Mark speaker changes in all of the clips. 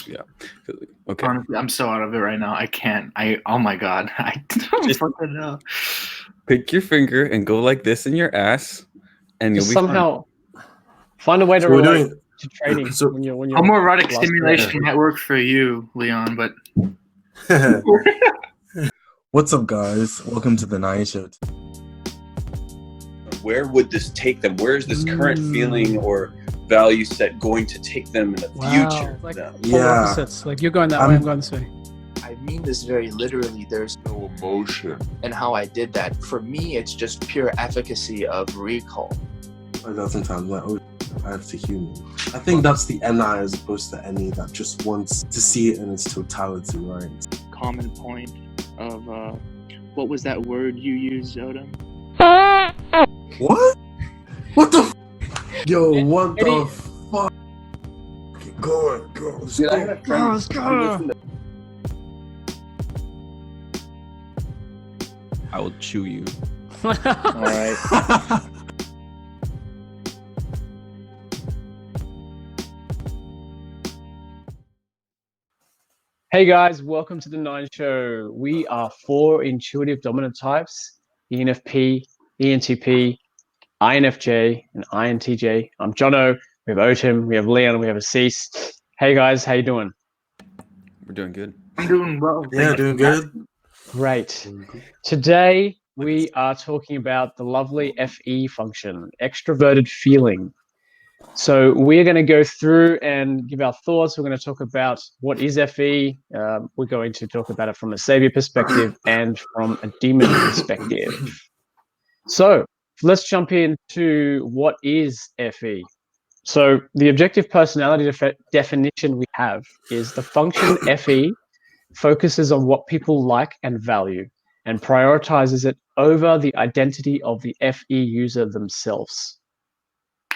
Speaker 1: Yeah. Okay.
Speaker 2: Honestly, I'm so out of it right now. I can't. Oh my god. I don't
Speaker 1: Just
Speaker 2: fucking know.
Speaker 1: pick your finger and go like this in your ass, and you'll
Speaker 3: Just
Speaker 1: be fine.
Speaker 3: somehow find a way to
Speaker 4: So we're
Speaker 3: relate
Speaker 4: doing.
Speaker 3: to training
Speaker 4: So
Speaker 3: when you're
Speaker 2: Homoerotic
Speaker 3: last
Speaker 2: stimulation might work for you, Leon, but
Speaker 4: what's up, guys? Welcome to the NiNe Show.
Speaker 1: Where would this take them? Where is this current feeling or value set going to take them in the future?
Speaker 3: Like
Speaker 1: Yeah.
Speaker 3: polar opposites. Like you're going that way, I'm going this way.
Speaker 5: I mean this very literally. There's no emotion in how I did that. For me, it's just pure efficacy of recall.
Speaker 4: I got sometimes like, oh, I have to human. I think that's the NI as opposed to NE that just wants to see it in its totality, right?
Speaker 6: Common point of what was that word you used, Odom?
Speaker 4: What? What the? Yo, what the fuck? Okay, go. Let's go.
Speaker 1: I will chew you.
Speaker 6: All right.
Speaker 3: Hey guys, welcome to the NiNe Show. We are 4 intuitive dominant types: ENFP, ENTP, INFJ, and INTJ. I'm Jono. We have Otim, we have Leon, we have Asees. Hey guys, how you doing?
Speaker 1: We're doing good.
Speaker 2: I'm doing well.
Speaker 4: Yeah, doing good.
Speaker 3: Great. Today we are talking about the lovely FE function, extroverted feeling. So we're going to go through and give our thoughts. We're going to talk about what is FE. We're going to talk about it from a Saviour perspective and from a demon perspective. So let's jump into what is FE. So the objective personality definition we have is the function FE focuses on what people like and value and prioritizes it over the identity of the FE user themselves.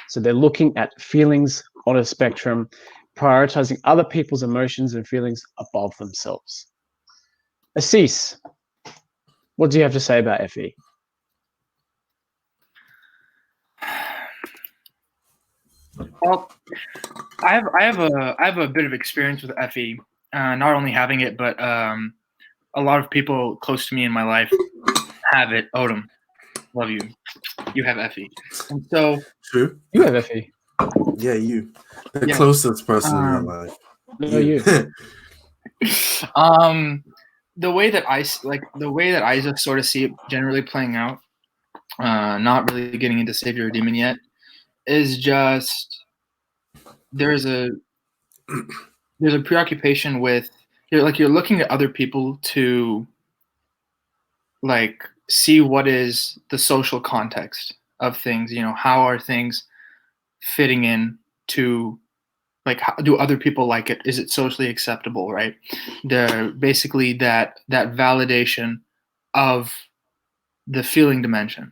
Speaker 3: So they're looking at feelings on a spectrum, prioritizing other people's emotions and feelings above themselves. Asees, what do you have to say about FE?
Speaker 2: Well, I have a bit of experience with FE. Not only having it, but a lot of people close to me in my life have it. Odom, love you. You have FE, and so
Speaker 4: True.
Speaker 3: You have FE.
Speaker 4: Yeah, you. The
Speaker 2: Yeah.
Speaker 4: closest person in your life.
Speaker 3: No, you.
Speaker 2: The way that I just sort of see it generally playing out, not really getting into Savior or Demon yet, is just there's a preoccupation with you're looking at other people to like see what is the social context of things. You know, how are things fitting in to, like, how do other people like it? Is it socially acceptable, right? Basically that validation of the feeling dimension.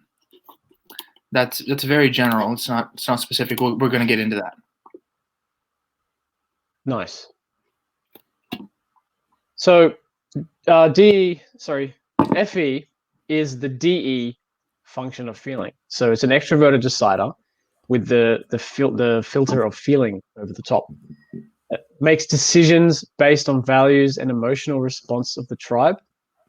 Speaker 2: That's very general. It's not specific. We're going to get into that.
Speaker 3: Nice. So FE is the DE function of feeling. So it's an extroverted decider with the filter of feeling over the top. It makes decisions based on values and emotional response of the tribe,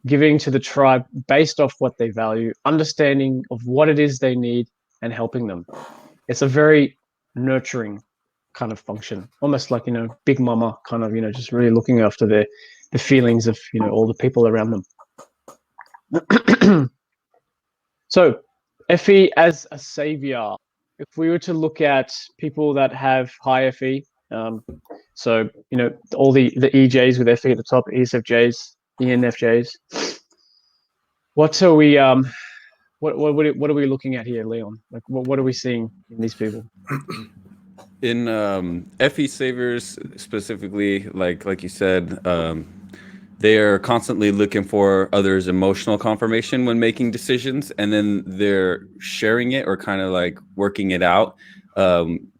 Speaker 3: giving to the tribe based off what they value, understanding of what it is they need, and helping them. It's a very nurturing kind of function, almost like, big mama kind of, just really looking after the feelings of, all the people around them. So FE as a savior, if we were to look at people that have high FE, so, all the EJs with FE at the top, ESFJs, ENFJs, what are we what are we looking at here, Leon? Like, what are we seeing in these people?
Speaker 1: In FE saviors specifically, like you said, they are constantly looking for others' emotional confirmation when making decisions, and then they're sharing it or kind of like working it out,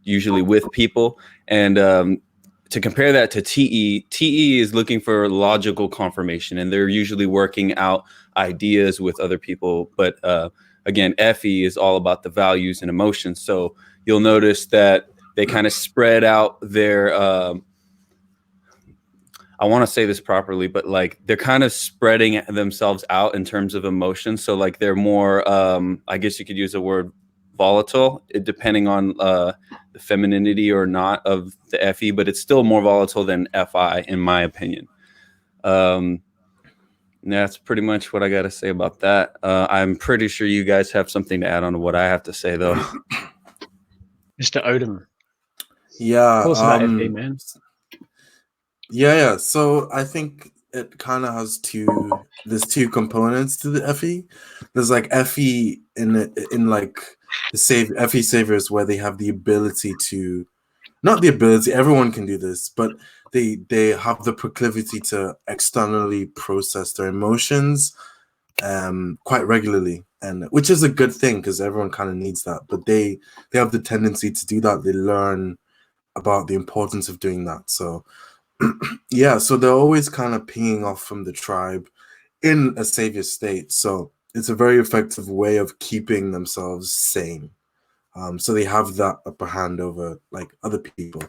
Speaker 1: usually with people. And to compare that to TE is looking for logical confirmation, and they're usually working out ideas with other people. But again, FE is all about the values and emotions. So you'll notice that they kind of spread out their I want to say this properly, but like they're kind of spreading themselves out in terms of emotions. So like they're more, I guess you could use the word volatile, depending on the femininity or not of the FE, but it's still more volatile than FI, in my opinion. That's pretty much what I got to say about that. I'm pretty sure you guys have something to add on to what I have to say, though.
Speaker 3: Mr. Odom.
Speaker 4: Yeah.
Speaker 3: Tell us about FE, man.
Speaker 4: Yeah. So I think it kind of has there's two components to the FE. There's like FE in like the FE saviors where they have the ability to, not the ability, everyone can do this, but they have the proclivity to externally process their emotions quite regularly, and which is a good thing because everyone kind of needs that. But they have the tendency to do that. They learn about the importance of doing that. So yeah, so they're always kind of pinging off from the tribe in a savior state. So it's a very effective way of keeping themselves sane. So they have that upper hand over like other people.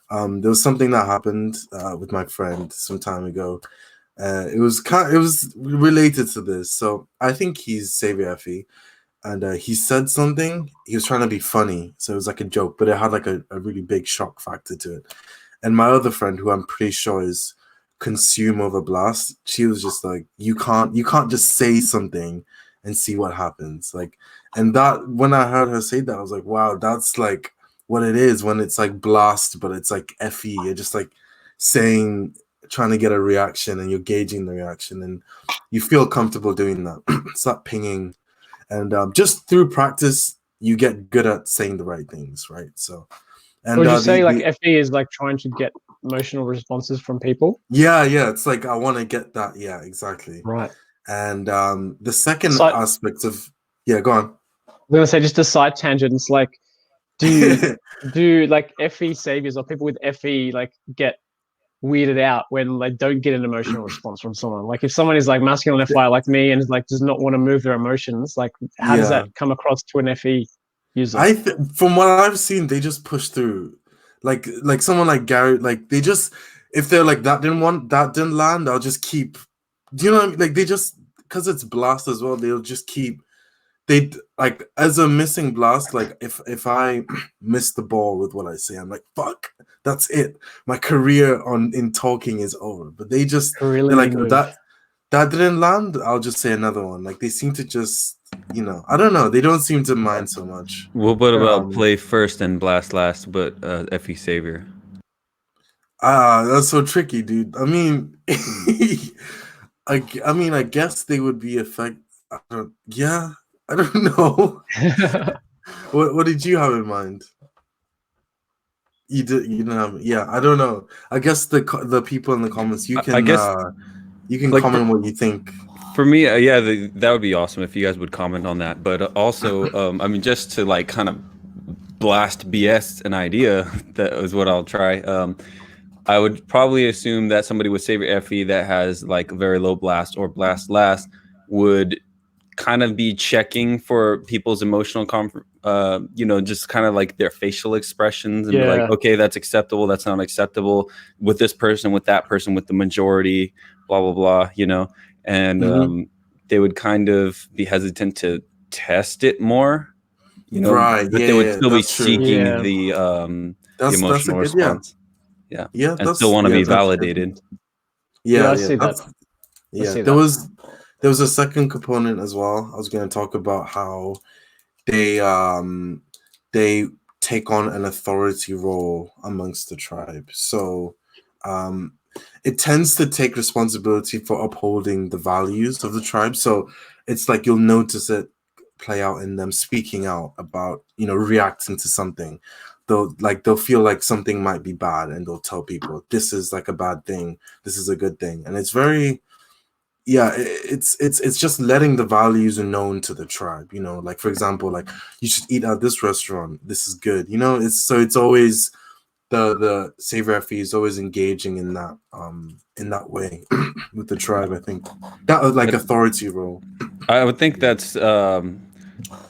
Speaker 4: There was something that happened with my friend some time ago. It was related to this. So I think he's Savior FE, and he said something. He was trying to be funny, so it was like a joke, but it had like a really big shock factor to it. And my other friend, who I'm pretty sure is consume over blast, she was just like, you can't just say something and see what happens. Like, and that when I heard her say that, I was like, wow, that's like what it is when it's like blast, but it's like FE. You're just like saying, trying to get a reaction, and you're gauging the reaction, and you feel comfortable doing that. Start pinging, and just through practice, you get good at saying the right things, right? So, and
Speaker 3: Would you say like FE is like trying to get emotional responses from people?
Speaker 4: Yeah, it's like I want to get that. Yeah, exactly.
Speaker 3: Right.
Speaker 4: And the second aspect of go on.
Speaker 3: I'm gonna say just a side tangent. It's like, do like FE saviors or people with FE like get weirded out when they don't get an emotional response from someone? Like if someone is like masculine FI like me and like does not want to move their emotions, like how does that come across to an FE user?
Speaker 4: From what I've seen, they just push through. Like someone like Gary, like they just, if they're like that didn't land, I'll just keep. Do you know what I mean? Like they just, because it's blast as well, they'll just keep. They like as a missing blast. Like if I miss the ball with what I say, I'm like, fuck, that's it. My career in talking is over. But they're like that didn't land. I'll just say another one. Like they seem to just, I don't know. They don't seem to mind so much.
Speaker 1: Well, what about play first and blast last, but FE savior?
Speaker 4: That's so tricky, dude. I mean, I guess they would be effective. I don't know. What did you have in mind? You didn't have. Yeah, I don't know. I guess the people in the comments, you can. I guess you can like comment what you think.
Speaker 1: For me, that would be awesome if you guys would comment on that. But also, I mean, just to like kind of blast BS an idea, that is what I'll try. I would probably assume that somebody with Savior FE that has like very low blast or blast last would kind of be checking for people's emotional just kind of like their facial expressions and be like, okay, that's acceptable, that's not acceptable with this person, with that person, with the majority, blah blah blah, and they would kind of be hesitant to test it more,
Speaker 4: right?
Speaker 1: But they would still be seeking the emotional response. And still want to be validated.
Speaker 3: I see that.
Speaker 4: There was a second component as well. I was going to talk about how they take on an authority role amongst the tribe. So it tends to take responsibility for upholding the values of the tribe. So it's like you'll notice it play out in them speaking out about, reacting to something. They'll feel like something might be bad, and they'll tell people this is like a bad thing, this is a good thing. And it's very it's just letting the values known to the tribe, like for example, like you should eat at this restaurant, this is good, it's always the Savior FE is always engaging in that way with the tribe. I think that was like authority role.
Speaker 1: I would think that's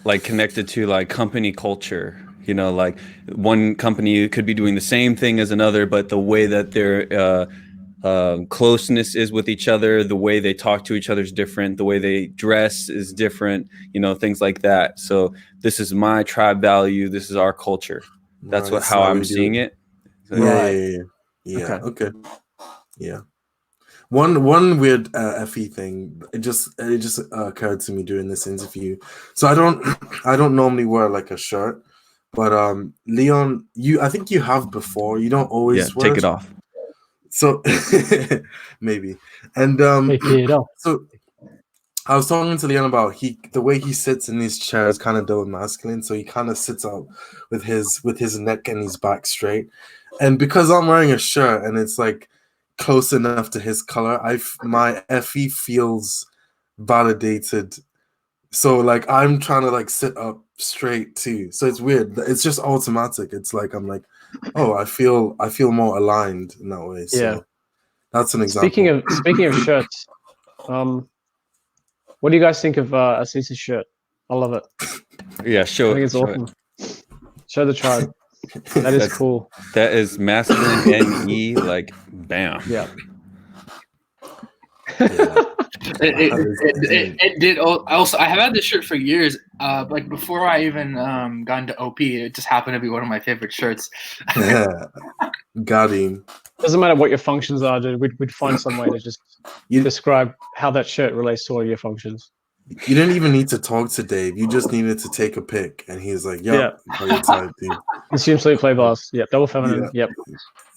Speaker 1: like connected to like company culture. Like one company could be doing the same thing as another, but the way that they're closeness is with each other. The way they talk to each other is different. The way they dress is different. Things like that. So this is my tribe value. This is our culture. That's
Speaker 4: Right,
Speaker 1: how I'm seeing it.
Speaker 4: Yeah. Okay. Yeah. One weird FE thing. It just occurred to me during this interview. So I don't normally wear like a shirt, but Leon, I think you have before. You don't always wear
Speaker 1: take it off.
Speaker 4: So maybe. And
Speaker 3: Take it off.
Speaker 4: So I was talking to Leon about the way he sits in these chairs kind of double masculine. So he kind of sits out with his neck and his back straight. And because I'm wearing a shirt and it's like close enough to his color, my FE feels validated. So like I'm trying to like sit up straight too. So it's weird. It's just automatic. It's like I'm like, oh, I feel more aligned in that way. So
Speaker 3: Yeah.
Speaker 4: that's an example.
Speaker 3: Speaking of shirts, what do you guys think of Asees' shirt? I love it.
Speaker 1: Yeah, show
Speaker 3: I think
Speaker 1: it.
Speaker 3: it's awesome. Show the tribe. That is cool.
Speaker 1: That is masculine NE, like bam.
Speaker 3: Yeah.
Speaker 2: It did. Also, I have had this shirt for years. Like before I even got into OP, it just happened to be one of my favorite shirts.
Speaker 4: Got him.
Speaker 3: Doesn't matter what your functions are, dude. We'd find some way to just describe how that shirt relates to all your functions.
Speaker 4: You didn't even need to talk to Dave. You just needed to take a pic, and he's like, "Yep, yeah. Type, dude."
Speaker 3: Consume, sleep, play, boss. Yep, double feminine. Yep,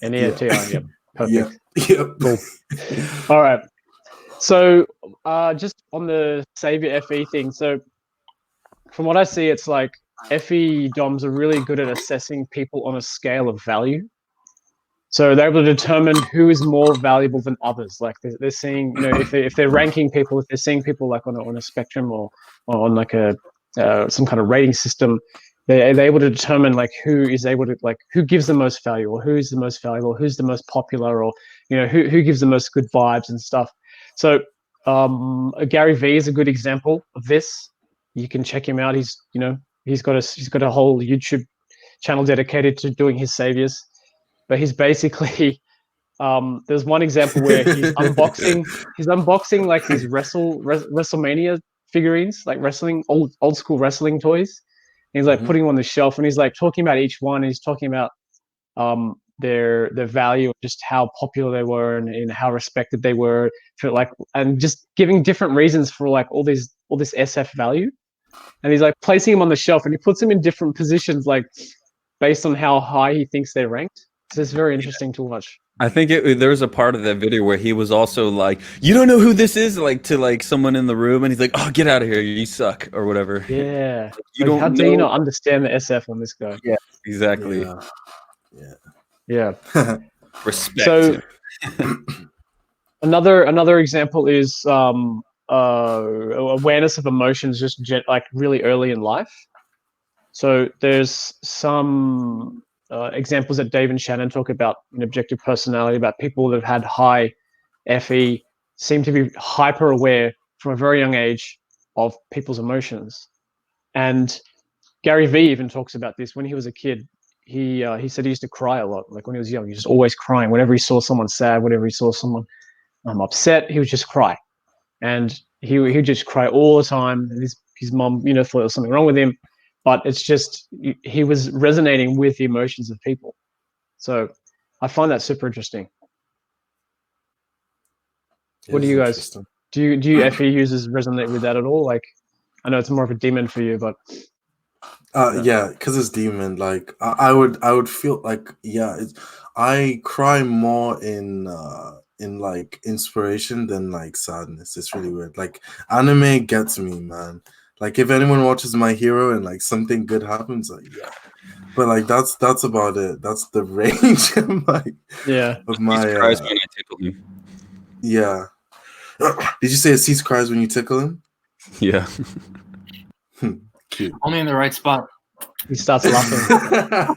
Speaker 3: and ENTJ. Yep, perfect.
Speaker 4: Yep.
Speaker 3: Cool. All right. So, just on the Saviour FE thing. So, from what I see, it's like FE DOMs are really good at assessing people on a scale of value. So they're able to determine who is more valuable than others. Like they're seeing, if they're ranking people, if they're seeing people like on a spectrum or on like a some kind of rating system, they're able to determine like who is able to who gives the most value, or who's the most valuable, who's the most popular, or who gives the most good vibes and stuff. So Gary V is a good example of this. You can check him out. He's got a whole YouTube channel dedicated to doing his saviors. But he's basically there's one example where he's unboxing like these WrestleMania figurines, like wrestling old school wrestling toys. And he's like putting them on the shelf, and he's like talking about each one. And he's talking about their value, just how popular they were, and how respected they were, and just giving different reasons for like all this SF value. And he's like placing them on the shelf, and he puts them in different positions, like based on how high he thinks they're ranked. So it's very interesting to watch.
Speaker 1: I think there was a part of that video where he was also like, "You don't know who this is," like to like someone in the room, and he's like, "Oh, get out of here, you suck," or whatever.
Speaker 3: Yeah.
Speaker 1: How
Speaker 3: do you not understand the SF on this guy?
Speaker 1: Yeah, exactly.
Speaker 3: Yeah.
Speaker 1: Respect.
Speaker 3: So another example is awareness of emotions, just like really early in life. So there's some examples that Dave and Shannon talk about in objective personality, about people that have had high FE seem to be hyper aware from a very young age of people's emotions. And Gary V even talks about this. When he was a kid, he said he used to cry a lot. Like when he was young, he was just always crying. Whenever he saw someone sad, whenever he saw someone upset, he would just cry. And he would just cry all the time. His mom, thought there was something wrong with him. But it's just, he was resonating with the emotions of people. So I find that super interesting. What do you guys, do you FE users resonate with that at all? Like, I know it's more of a demon for you, but.
Speaker 4: Yeah, because it's demon. Like I would feel like, I cry more in like inspiration than like sadness. It's really weird. Like anime gets me, man. Like if anyone watches My Hero and like something good happens, like but like that's about it. That's the range of my
Speaker 1: cries when I tickle him.
Speaker 4: Yeah. Did you say Asees cries when you tickle him?
Speaker 1: Yeah.
Speaker 2: Cute. Only in the right spot.
Speaker 3: He starts laughing.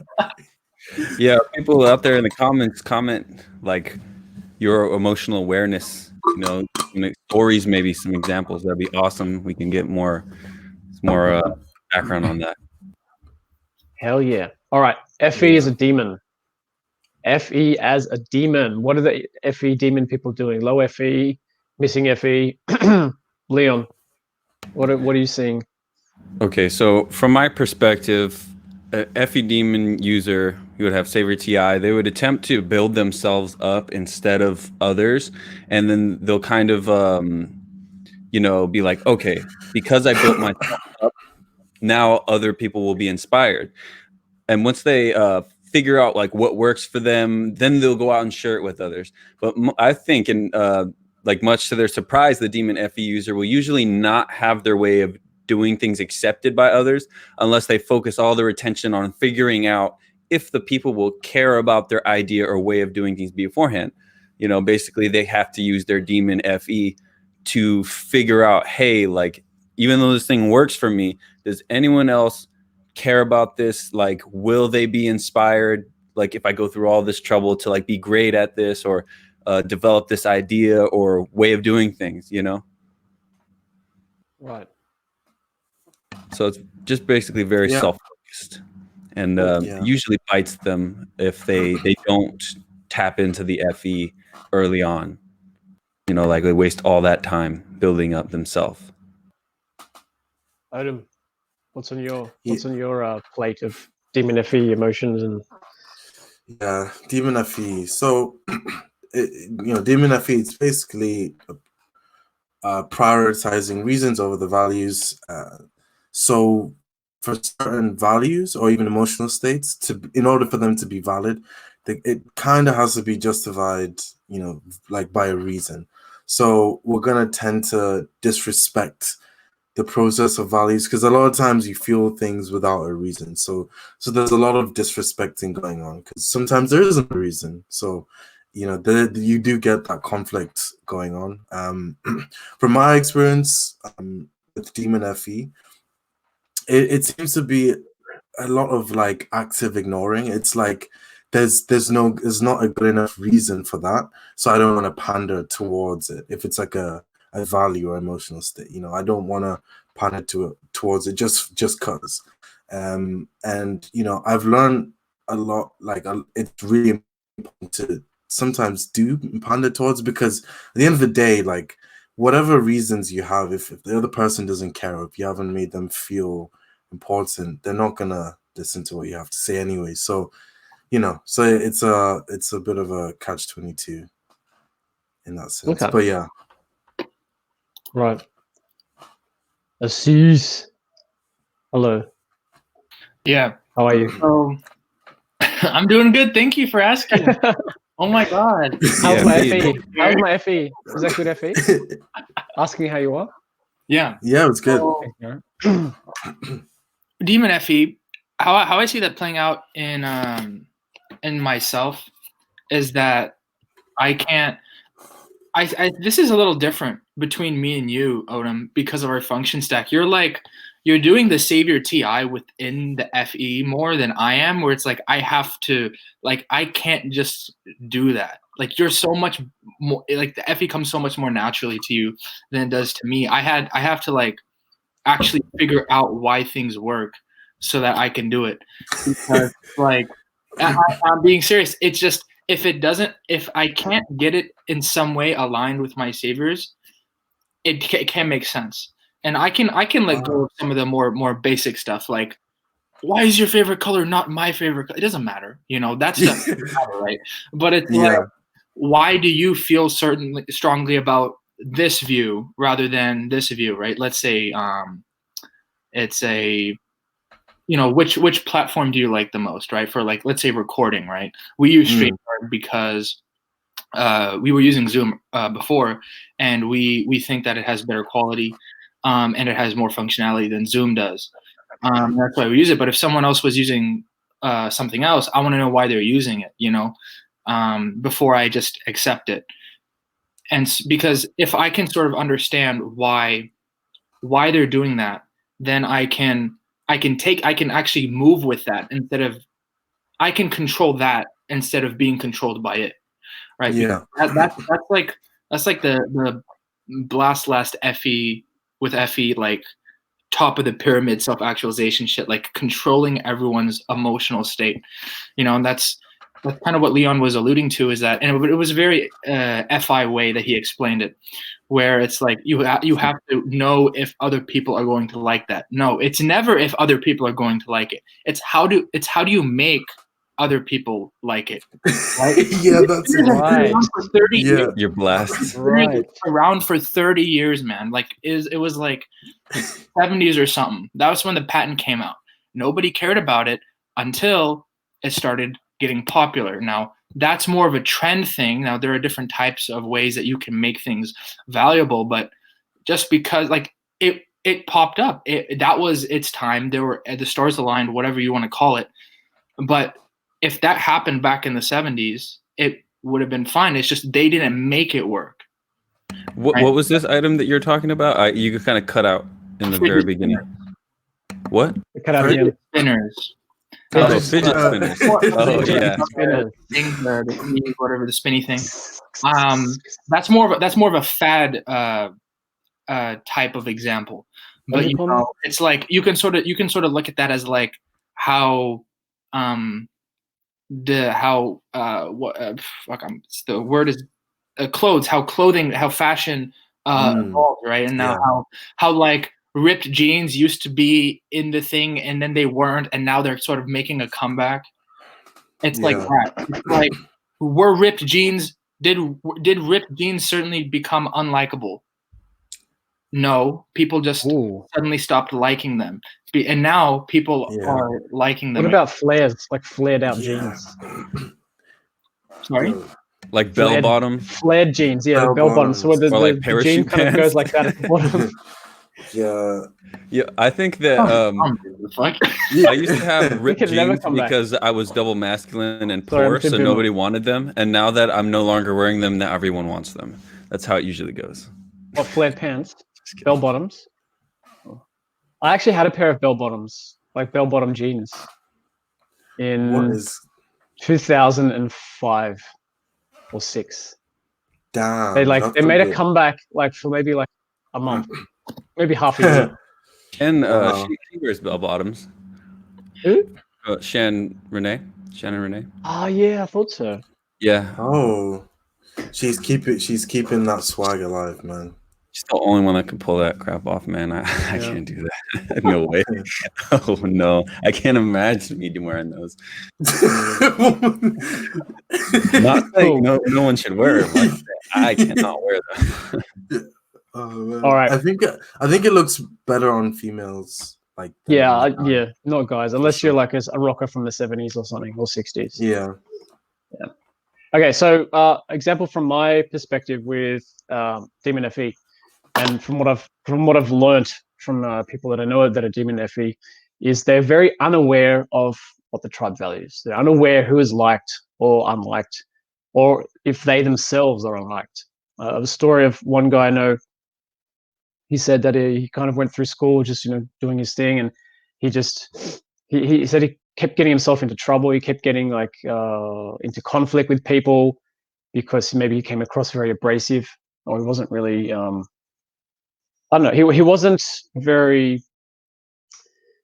Speaker 1: Yeah, people out there in the comments comment like your emotional awareness. Stories, maybe some examples. That'd be awesome. We can get more background on that.
Speaker 3: Hell yeah! All right, FE is a demon. FE as a demon. What are the FE demon people doing? Low FE, missing FE. Leon, what are you seeing?
Speaker 1: Okay, so from my perspective, a FE demon user, you would have Saviour TI, they would attempt to build themselves up instead of others, and then they'll kind of, be like, okay, because I built myself up, now other people will be inspired. And once they figure out like what works for them, then they'll go out and share it with others. But I think, like much to their surprise, the demon FE user will usually not have their way of doing things accepted by others unless they focus all their attention on figuring out if the people will care about their idea or way of doing things beforehand. Basically they have to use their demon FE to figure out, hey, like, even though this thing works for me, does anyone else care about this? Like, will they be inspired? Like, if I go through all this trouble to like be great at this or develop this idea or way of doing things,
Speaker 3: Right.
Speaker 1: So it's just basically very
Speaker 4: Yeah.
Speaker 1: self-focused, and usually bites them if they don't tap into the FE early on. Like they waste all that time building up themselves.
Speaker 3: Odom, what's on your plate of demon FE emotions and
Speaker 4: Yeah, demon FE. So, demon FE, it's basically prioritizing reasons over the values. So, for certain values or even emotional states, in order for them to be valid, it kind of has to be justified, like by a reason. So we're gonna tend to disrespect the process of values because a lot of times you feel things without a reason. So there's a lot of disrespecting going on because sometimes there isn't a reason. So you do get that conflict going on. From my experience with demon FE, it seems to be a lot of like active ignoring. It's like there's not a good enough reason for that, so I don't want to pander towards it. If it's like a value or emotional state, I don't want to pander towards it just cause. And I've learned a lot. Like it's really important to sometimes do pander towards, because at the end of the day, like whatever reasons you have, if the other person doesn't care, if you haven't made them feel important, they're not gonna listen to what you have to say anyway. So so it's a bit of a catch-22 in that sense.
Speaker 3: Okay.
Speaker 4: But yeah,
Speaker 3: right? Asees, hello.
Speaker 2: Yeah.
Speaker 3: How are you?
Speaker 2: So I'm doing good. Thank you for asking. Oh my God.
Speaker 3: How's my
Speaker 1: Yeah,
Speaker 3: FE? How's my FE? Is that good FE? Asking how you are.
Speaker 2: Yeah.
Speaker 4: yeah, it's good.
Speaker 2: So, demon FE, how I see that playing out in myself is that I can't. This is a little different between me and you, Odom, because of our function stack. You're doing the Saviour TI within the FE more than I am, where it's like I have to, like, I can't just do that. Like, you're so much more, like the FE comes so much more naturally to you than it does to me. I have to like actually figure out why things work so that I can do it. Because like I'm being serious. It's just if I can't get it in some way aligned with my saviors, it can make sense. And I can let go of some of the more basic stuff, like why is your favorite color not my favorite color? It doesn't matter, that stuff doesn't matter, right? But it's like, why do you feel strongly about this view rather than this view, right? Let's say it's a which platform do you like the most, right? For like, let's say recording, right? We use StreamYard because we were using Zoom before, and we think that it has better quality and it has more functionality than Zoom does. That's why we use it. But if someone else was using something else, I want to know why they're using it, before I just accept it. And because if I can sort of understand why they're doing that, then I can actually move with that I can control that instead of being controlled by it, right?
Speaker 4: Yeah.
Speaker 2: That's like the blast last FE with FE, like top of the pyramid self-actualization shit, like controlling everyone's emotional state, and that's that's kind of what Leon was alluding to, is that, and it was a very FI way that he explained it, where it's like you have to know if other people are going to like that. No, it's never if other people are going to like it. It's how do you make other people like it. Right?
Speaker 4: Yeah, that's
Speaker 3: right.
Speaker 2: For 30 years.
Speaker 1: You're blessed.
Speaker 3: Right.
Speaker 2: Around for 30 years, man. Like it was like 70s or something. That was when the patent came out. Nobody cared about it until it started getting popular. Now, that's more of a trend thing. Now, there are different types of ways that you can make things valuable, but just because like it popped up, that was its time. There were the stars aligned, whatever you want to call it. But if that happened back in the 70s, it would have been fine. It's just they didn't make it work.
Speaker 1: What was this item that you're talking about? You kind of cut out in the very beginning. What?
Speaker 3: Cut out again.
Speaker 2: Spinners.
Speaker 1: Oh, fidget spinners. Oh, yeah.
Speaker 3: Spinners.
Speaker 2: Whatever the spinny thing. That's more of a fad type of example. But you know, it's like you can sort of look at that as like how the word is clothes, how fashion evolved, right? And now how like ripped jeans used to be in the thing and then they weren't, and now they're sort of making a comeback. It's like that. It's like, were ripped jeans, did ripped jeans certainly become unlikable? No, people just suddenly stopped liking them. And now people are liking them.
Speaker 3: What about flares, like flared out jeans?
Speaker 2: Sorry?
Speaker 1: Like bell bottoms?
Speaker 3: Flared jeans, yeah, bell bottoms. So where the jean kind of goes like that at the bottom.
Speaker 1: Yeah, I think that I used to have ripped jeans because I was double masculine and poor, so nobody wanted them. And now that I'm no longer wearing them, now everyone wants them. That's how it usually goes.
Speaker 3: Or flared pants, bell bottoms. I actually had a pair of bell bottoms, like bell bottom jeans, in 2005 or 6.
Speaker 4: Damn.
Speaker 3: They made a comeback like for maybe like a month, maybe half a year.
Speaker 1: And she wears bell bottoms.
Speaker 3: Who?
Speaker 1: Shannon Renee.
Speaker 3: Oh yeah, I thought so.
Speaker 1: Yeah.
Speaker 4: Oh, she's keeping that swag alive, man.
Speaker 1: She's the only one that can pull that crap off, man. I can't do that. No way. Oh no, I can't imagine me wearing those. Not saying no one should wear them. Like I cannot wear them.
Speaker 3: All right.
Speaker 4: I think it looks better on females. Like
Speaker 3: not guys, unless you're like a rocker from the 70s or something, or 60s.
Speaker 4: Yeah.
Speaker 3: Okay, so example from my perspective with Demon FE, and from what I've learned from people that I know that are Demon FE, is they're very unaware of what the tribe values. They're unaware who is liked or unliked, or if they themselves are unliked. The story of one guy I know. He said that he kind of went through school just, doing his thing, and he said he kept getting himself into trouble. He kept getting like into conflict with people because maybe he came across very abrasive, or he wasn't really I don't know, he wasn't very,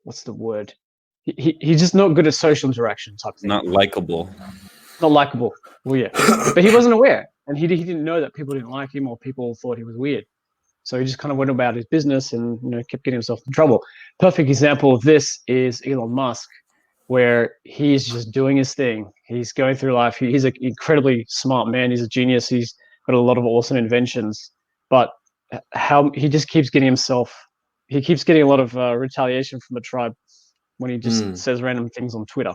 Speaker 3: what's the word? He's just not good at social interaction type thing.
Speaker 1: Not likable.
Speaker 3: Not likable. Well, yeah. But he wasn't aware, and he didn't know that people didn't like him or people thought he was weird. So he just kind of went about his business and kept getting himself in trouble. Perfect example of this is Elon Musk, where he's just doing his thing. He's going through life. He's an incredibly smart man. He's a genius. He's got a lot of awesome inventions. But how he just keeps getting a lot of retaliation from the tribe when he just says random things on Twitter.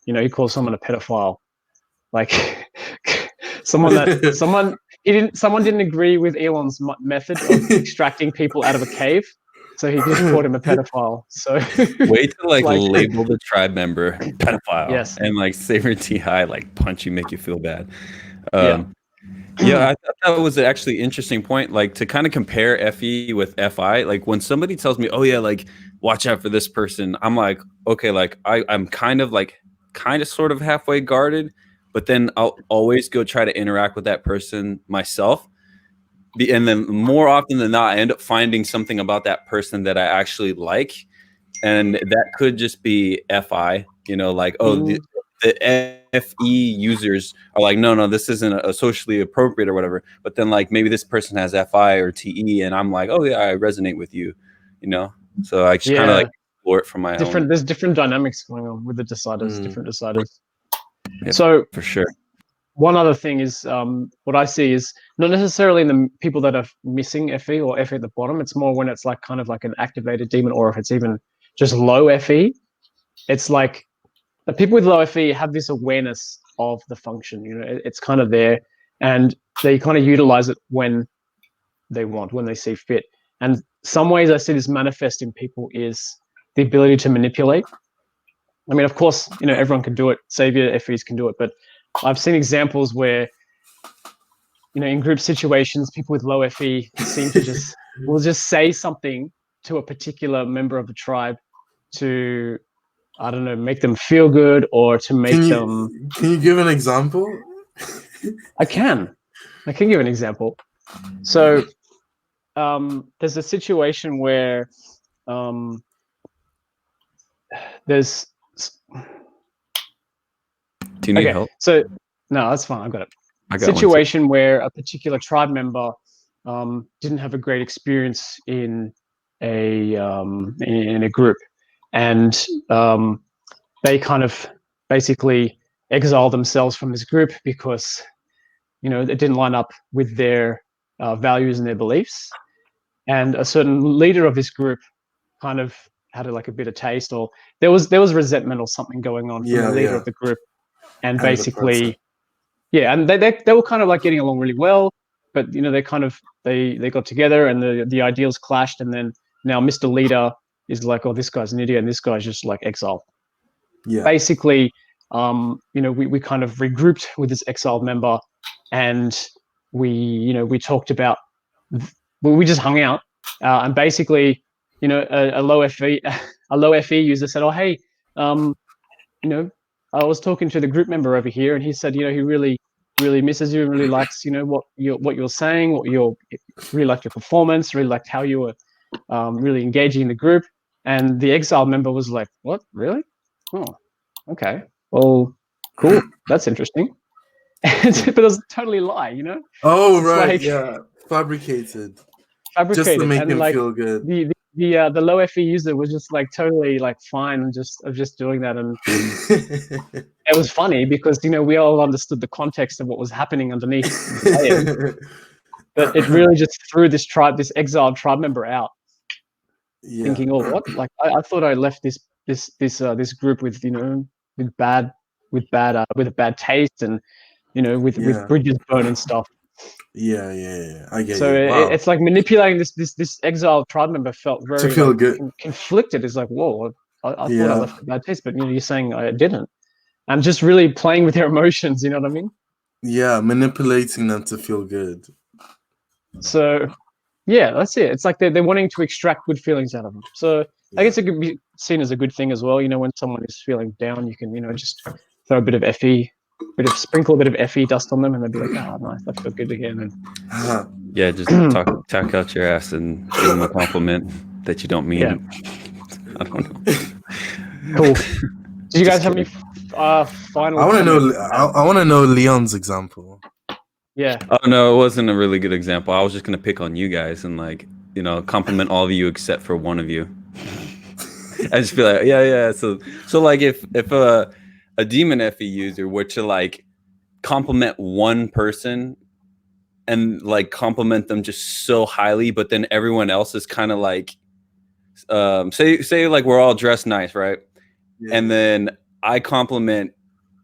Speaker 3: He calls someone a pedophile. Like someone didn't agree with Elon's method of extracting people out of a cave, so he just called him a pedophile. So
Speaker 1: wait to label the tribe member pedophile,
Speaker 3: yes,
Speaker 1: and like Saviour TI punch you, make you feel bad. I thought that was an actually interesting point, like to kind of compare FE with FI. Like when somebody tells me, oh yeah, like watch out for this person, I'm like, okay, like I'm kind of sort of halfway guarded. But then I'll always go try to interact with that person myself. And then more often than not, I end up finding something about that person that I actually like. And that could just be FI, the FE users are like, no, this isn't a socially appropriate or whatever. But then like maybe this person has FI or TE, and I'm like, oh yeah, I resonate with you, you know. So I just kind of like explore it from my own.
Speaker 3: There's different dynamics going on with the deciders, different deciders.
Speaker 1: Yeah,
Speaker 3: so
Speaker 1: for sure.
Speaker 3: One other thing is what I see is not necessarily in the people that are missing FE or FE at the bottom. It's more when it's like kind of like an activated demon, or if it's even just low FE. It's like the people with low FE have this awareness of the function. You know, it's kind of there, and they kind of utilize it when they want, when they see fit. And some ways I see this manifest in people is the ability to manipulate. I mean, of course, you know, everyone can do it. Saviour FEs can do it, but I've seen examples where, you know, in group situations, people with low FE seem to will just say something to a particular member of the tribe to, I don't know, make them feel good, or to make them.
Speaker 4: Can you give an example?
Speaker 3: I can give an example. So there's a situation where there's.
Speaker 1: Do you need help?
Speaker 3: So no, that's fine. I've got it.
Speaker 1: I got
Speaker 3: Situation where a particular tribe member didn't have a great experience in a group, and they kind of basically exiled themselves from this group because, you know, it didn't line up with their values and their beliefs. And a certain leader of this group kind of had like a bit of taste, or there was resentment or something going on from the leader of the group, and basically. Yeah, and they were kind of like getting along really well, but you know, they kind of they got together and the ideals clashed, and then now Mr. Leader is like, oh, this guy's an idiot, and this guy's just like exiled.
Speaker 4: Yeah.
Speaker 3: Basically, you know, we kind of regrouped with this exiled member, and we talked about, we just hung out, and basically, you know, a low FE user said, oh hey, you know, I was talking to the group member over here, and he said, you know, he really misses you and really likes, you know, what you're saying, really liked your performance, really liked how you were really engaging in the group. And the exiled member was like, what, really? Oh, okay, well, cool, that's interesting. But it was totally a lie, you know.
Speaker 4: Oh,
Speaker 3: It's
Speaker 4: right,
Speaker 3: like,
Speaker 4: yeah, fabricated,
Speaker 3: fabricated,
Speaker 4: just to make
Speaker 3: and
Speaker 4: him
Speaker 3: like
Speaker 4: feel good.
Speaker 3: the low FE user was just like totally like fine and just doing that, and it was funny because, you know, we all understood the context of what was happening underneath the but it really just threw this exiled tribe member out, thinking, oh, what? Like I thought I left this group with, you know, with a bad taste, and, you know, with bridges burned and stuff.
Speaker 4: Yeah. I get
Speaker 3: So
Speaker 4: you. Wow.
Speaker 3: it's like manipulating this exiled tribe member felt very
Speaker 4: to feel
Speaker 3: like,
Speaker 4: good.
Speaker 3: Conflicted. It's like, whoa, I thought I left a bad taste, but, you know, you're saying I didn't. And just really playing with their emotions, you know what I mean?
Speaker 4: Yeah, manipulating them to feel good.
Speaker 3: So yeah, that's it. It's like they're wanting to extract good feelings out of them. So I guess it could be seen as a good thing as well. You know, when someone is feeling down, you can, you know, just throw a bit of sprinkle a bit of FE dust on them, and they'll be like, oh, nice, I feel good again. And
Speaker 1: yeah, just talk out your ass and give them a compliment that you don't mean.
Speaker 3: Yeah.
Speaker 1: I don't know.
Speaker 3: Cool. Do you guys have any final?
Speaker 4: I want to know Leon's example.
Speaker 3: Yeah.
Speaker 1: Oh no, it wasn't a really good example. I was just gonna pick on you guys and, like, you know, compliment all of you except for one of you. I just feel like, yeah. So like if a demon FE user were to like compliment one person and like compliment them just so highly, but then everyone else is kind of like, say like we're all dressed nice, right? Yeah. And then I compliment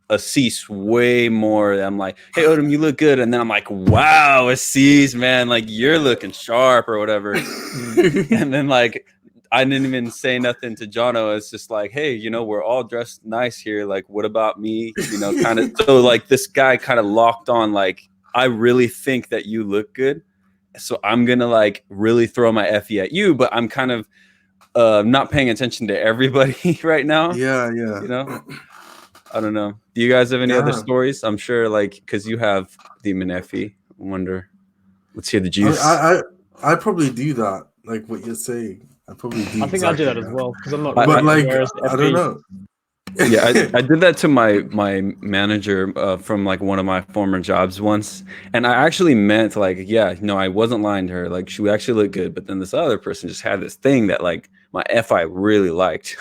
Speaker 1: Asees way more. I'm like, hey Odom, you look good, and then I'm like, wow, Asees, man, like you're looking sharp or whatever. And then like I didn't even say nothing to Jono. It's just like, hey, you know, we're all dressed nice here. Like, what about me? You know, kind of. So like this guy kind of locked on. Like, I really think that you look good, so I'm gonna like really throw my FE at you. But I'm kind of not paying attention to everybody right now.
Speaker 4: Yeah.
Speaker 1: You know. I don't know. Do you guys have any other stories? I'm sure, like, because you have demon FE. I wonder. Let's hear the juice.
Speaker 4: I probably do that. Like what you're saying. I probably do.
Speaker 3: I think I do that as well because I'm not.
Speaker 4: But like, I don't know.
Speaker 1: Yeah, I did that to my manager from like one of my former jobs once, and I actually meant like, yeah, no, I wasn't lying to her. Like she actually looked good, but then this other person just had this thing that like my FI really liked.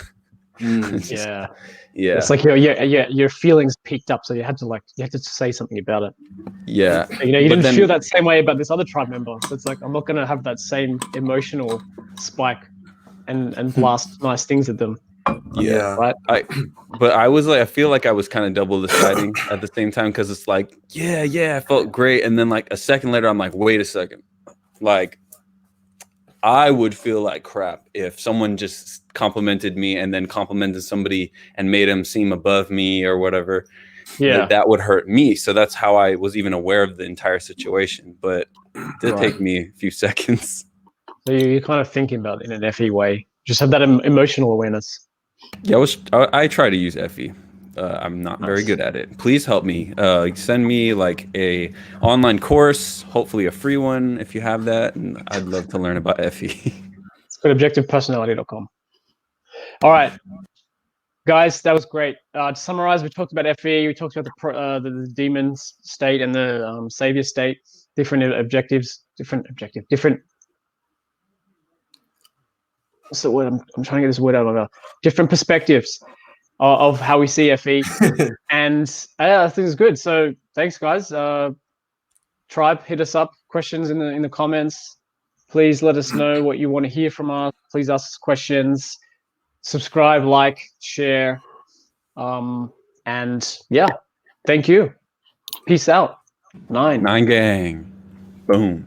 Speaker 1: It's just-
Speaker 3: Yeah.
Speaker 1: yeah,
Speaker 3: It's like your feelings peaked up, so you had to say something about it.
Speaker 1: yeah.
Speaker 3: You know, you
Speaker 1: But
Speaker 3: didn't
Speaker 1: then,
Speaker 3: feel that same way about this other tribe member. So it's like I'm not gonna have that same emotional spike and blast nice things at them.
Speaker 1: yeah,
Speaker 3: Right?
Speaker 1: but I was like, I feel like I was kind of double deciding at the same time because it's like, yeah, I felt great, and then like a second later, I'm like, wait a second, like I would feel like crap if someone just complimented me and then complimented somebody and made them seem above me or whatever.
Speaker 3: Yeah.
Speaker 1: That would hurt me. So that's how I was even aware of the entire situation. But it did
Speaker 3: Right.
Speaker 1: take me a few seconds.
Speaker 3: So you're kind of thinking about it in an FE way. Just have that emotional awareness.
Speaker 1: Yeah, I try to use FE. I'm not very good at it. Please help me. Send me like a online course, hopefully a free one if you have that. And I'd love to learn about FE.
Speaker 3: It's got objectivepersonality.com. All right, guys, that was great. To summarize, we talked about FE. We talked about the demon state and the savior state. Different objectives. What's the word? I'm trying to get this word out of my mouth. Different perspectives of how we see FE, and I think it's good. So thanks, guys. Tribe, hit us up. Questions in the comments. Please let us know what you want to hear from us. Please ask us questions. Subscribe, like, share, and yeah, thank you. Peace out. NiNe.
Speaker 1: NiNe gang. Boom.